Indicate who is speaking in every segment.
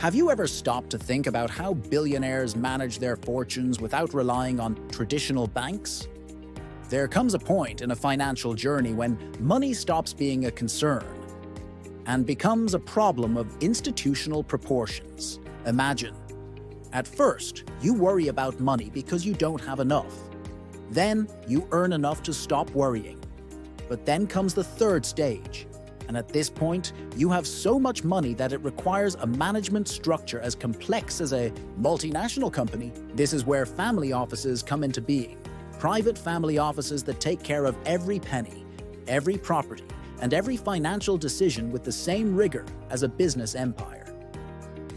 Speaker 1: Have you ever stopped to think about how billionaires manage their fortunes without relying on traditional banks? There comes a point in a financial journey when money stops being a concern and becomes a problem of institutional proportions. Imagine, at first, you worry about money because you don't have enough. Then, you earn enough to stop worrying. But then comes the third stage. And at this point, you have so much money that it requires a management structure as complex as a multinational company. This is where family offices come into being. Private family offices that take care of every penny, every property, and every financial decision with the same rigor as a business empire.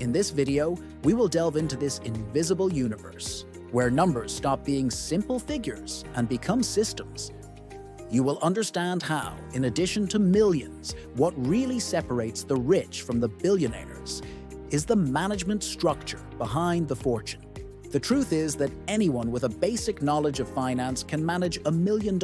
Speaker 1: In this video, we will delve into this invisible universe, where numbers stop being simple figures and become systems. You will understand how, in addition to millions, what really separates the rich from the billionaires is the management structure behind the fortune. The truth is that anyone with a basic knowledge of finance can manage $1 million.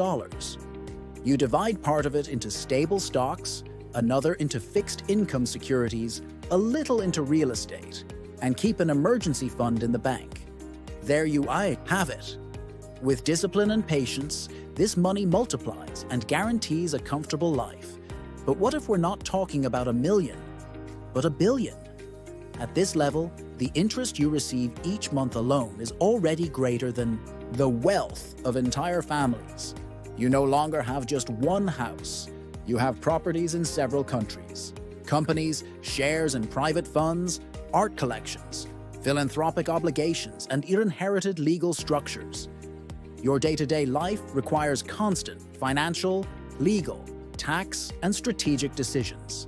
Speaker 1: You divide part of it into stable stocks, another into fixed income securities, a little into real estate, and keep an emergency fund in the bank. There you have it. With discipline and patience, this money multiplies and guarantees a comfortable life. But what if we're not talking about 1 million, but 1 billion? At this level, the interest you receive each month alone is already greater than the wealth of entire families. You no longer have just one house. You have properties in several countries, companies, shares in private funds, art collections, philanthropic obligations, and inherited legal structures. Your day-to-day life requires constant financial, legal, tax, and strategic decisions.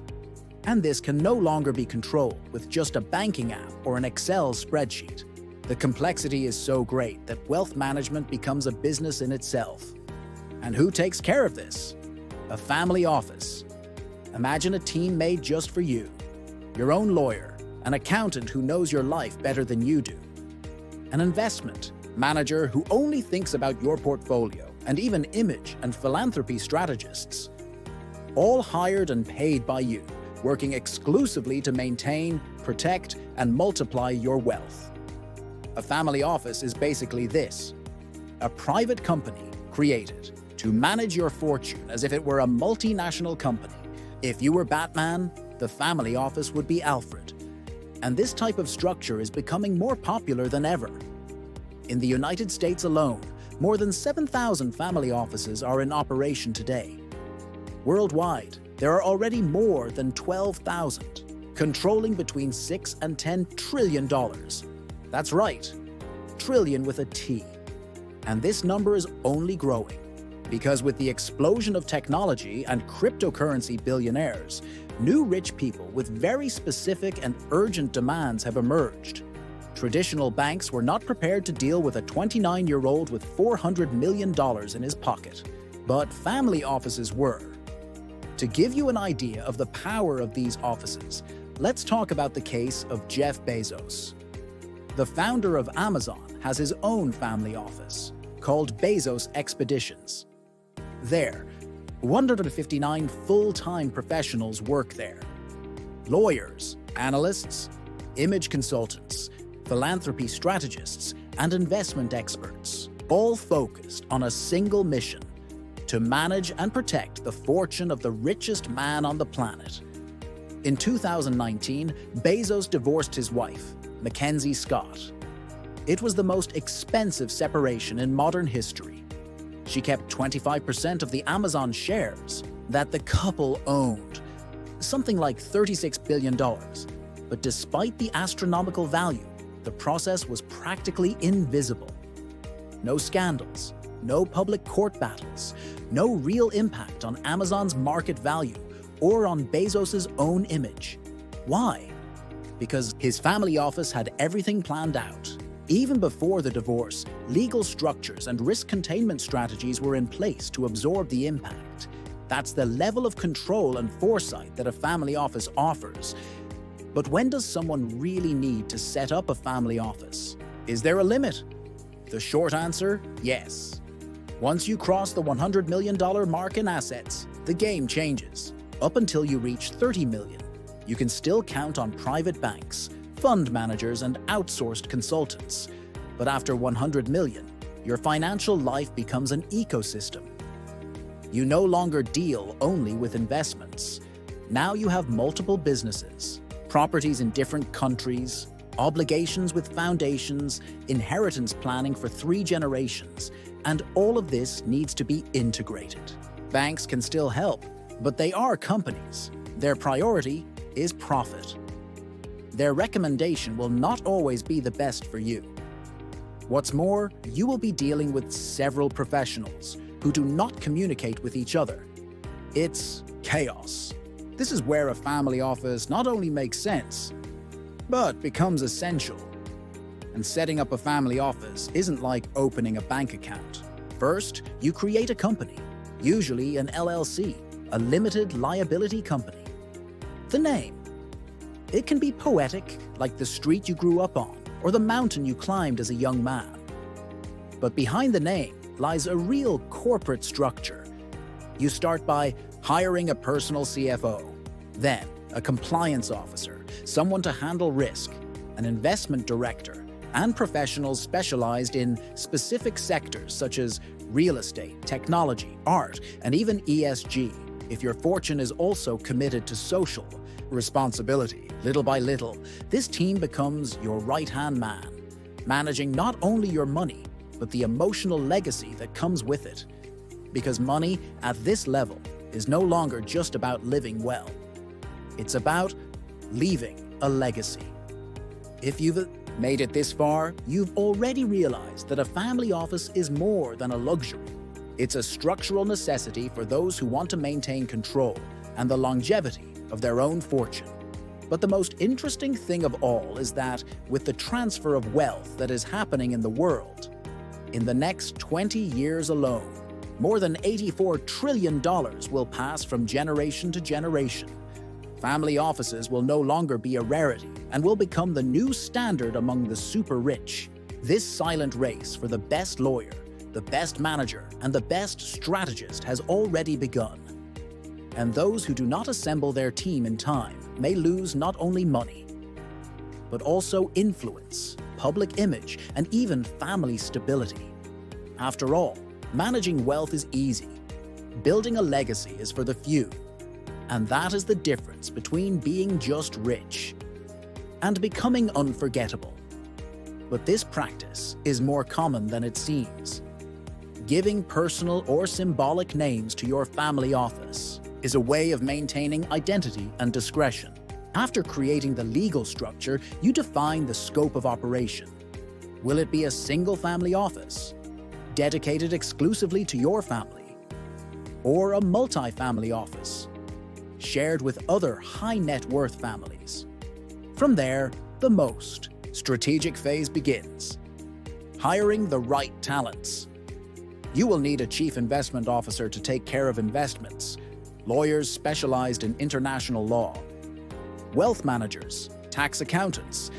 Speaker 1: And this can no longer be controlled with just a banking app or an Excel spreadsheet. The complexity is so great that wealth management becomes a business in itself. And who takes care of this? A family office. Imagine a team made just for you. Your own lawyer, an accountant who knows your life better than you do. An investment manager who only thinks about your portfolio, and even image and philanthropy strategists. All hired and paid by you, working exclusively to maintain, protect, and multiply your wealth. A family office is basically this: a private company created to manage your fortune as if it were a multinational company. If you were Batman, the family office would be Alfred. And this type of structure is becoming more popular than ever. In the United States alone, more than 7,000 family offices are in operation today. Worldwide, there are already more than 12,000, controlling between $6 and $10 trillion. That's right, trillion with a T. And this number is only growing, because with the explosion of technology and cryptocurrency billionaires, new rich people with very specific and urgent demands have emerged. Traditional banks were not prepared to deal with a 29-year-old with $400 million in his pocket, but family offices were. To give you an idea of the power of these offices, let's talk about the case of Jeff Bezos. The founder of Amazon has his own family office, called Bezos Expeditions. There, 159 full-time professionals work there. Lawyers, analysts, image consultants, philanthropy strategists, and investment experts, all focused on a single mission: to manage and protect the fortune of the richest man on the planet. In 2019, Bezos divorced his wife, Mackenzie Scott. It was the most expensive separation in modern history. She kept 25% of the Amazon shares that the couple owned, something like $36 billion. But despite the astronomical value, the process was practically invisible. No scandals, no public court battles, no real impact on Amazon's market value or on Bezos's own image. Why? Because his family office had everything planned out. Even before the divorce, legal structures and risk containment strategies were in place to absorb the impact. That's the level of control and foresight that a family office offers. But when does someone really need to set up a family office? Is there a limit? The short answer, yes. Once you cross the $100 million mark in assets, the game changes. Up until you reach $30 million, you can still count on private banks, fund managers, and outsourced consultants. But after 100 million, your financial life becomes an ecosystem. You no longer deal only with investments. Now you have multiple businesses, properties in different countries, obligations with foundations, inheritance planning for 3 generations, and all of this needs to be integrated. Banks can still help, but they are companies. Their priority is profit. Their recommendation will not always be the best for you. What's more, you will be dealing with several professionals who do not communicate with each other. It's chaos. This is where a family office not only makes sense, but becomes essential. And setting up a family office isn't like opening a bank account. First, you create a company, usually an LLC, a limited liability company. The name. It can be poetic, like the street you grew up on, or the mountain you climbed as a young man. But behind the name lies a real corporate structure. You start by hiring a personal CFO, then a compliance officer, someone to handle risk, an investment director, and professionals specialized in specific sectors such as real estate, technology, art, and even ESG, if your fortune is also committed to social responsibility. Little by little, this team becomes your right-hand man, managing not only your money, but the emotional legacy that comes with it. Because money at this level is no longer just about living well. It's about leaving a legacy. If you've made it this far, you've already realized that a family office is more than a luxury. It's a structural necessity for those who want to maintain control and the longevity of their own fortune. But the most interesting thing of all is that with the transfer of wealth that is happening in the world, in the next 20 years alone, more than $84 trillion will pass from generation to generation. Family offices will no longer be a rarity and will become the new standard among the super rich. This silent race for the best lawyer, the best manager, and the best strategist has already begun. And those who do not assemble their team in time may lose not only money, but also influence, public image, and even family stability. After all, managing wealth is easy. Building a legacy is for the few. And that is the difference between being just rich and becoming unforgettable. But this practice is more common than it seems. Giving personal or symbolic names to your family office is a way of maintaining identity and discretion. After creating the legal structure, you define the scope of operation. Will it be a single family office, dedicated exclusively to your family, or a multi-family office, shared with other high net worth families? From there, the most strategic phase begins. Hiring the right talents. You will need a chief investment officer to take care of investments, lawyers specialized in international law, wealth managers, tax accountants,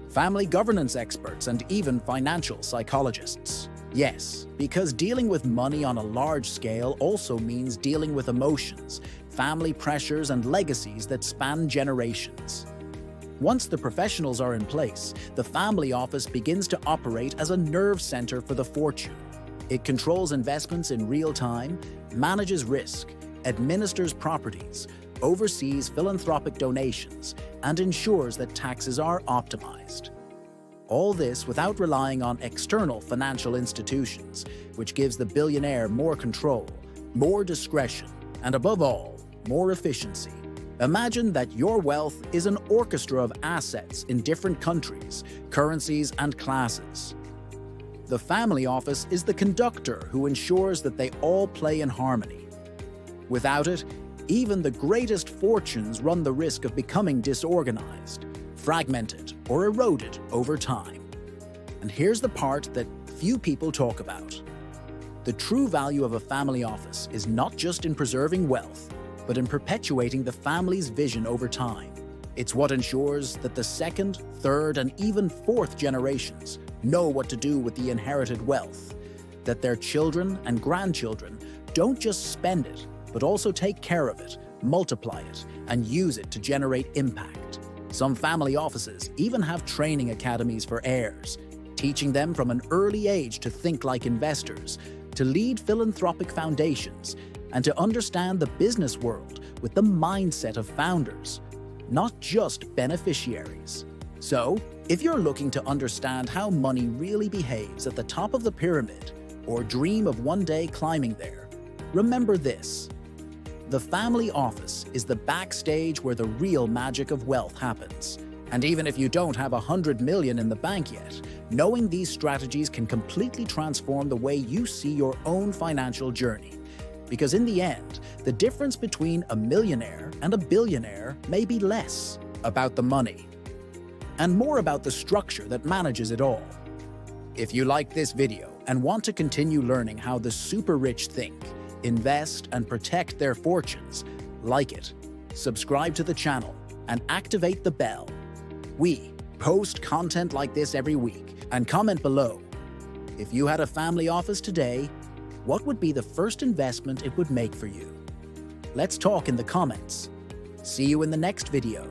Speaker 1: family governance experts, and even financial psychologists. Yes, because dealing with money on a large scale also means dealing with emotions, family pressures, and legacies that span generations. Once the professionals are in place, the family office begins to operate as a nerve center for the fortune. It controls investments in real time, manages risk, administers properties, oversees philanthropic donations, and ensures that taxes are optimized. All this without relying on external financial institutions, which gives the billionaire more control, more discretion, and above all, more efficiency. Imagine that your wealth is an orchestra of assets in different countries, currencies, and classes. The family office is the conductor who ensures that they all play in harmony. Without it, even the greatest fortunes run the risk of becoming disorganized, fragmented, or eroded over time. And here's the part that few people talk about. The true value of a family office is not just in preserving wealth, but in perpetuating the family's vision over time. It's what ensures that the second, third, and even fourth generations know what to do with the inherited wealth, that their children and grandchildren don't just spend it, but also take care of it, multiply it, and use it to generate impact. Some family offices even have training academies for heirs, teaching them from an early age to think like investors, to lead philanthropic foundations, and to understand the business world with the mindset of founders, not just beneficiaries. So, if you're looking to understand how money really behaves at the top of the pyramid, or dream of one day climbing there, remember this. The family office is the backstage where the real magic of wealth happens. And even if you don't have $100 million in the bank yet, knowing these strategies can completely transform the way you see your own financial journey. Because in the end, the difference between a millionaire and a billionaire may be less about the money and more about the structure that manages it all. If you like this video and want to continue learning how the super rich think, invest, and protect their fortunes, like it, subscribe to the channel, and activate the bell. We post content like this every week, and comment below. If you had a family office today, what would be the first investment it would make for you? Let's talk in the comments. See you in the next video.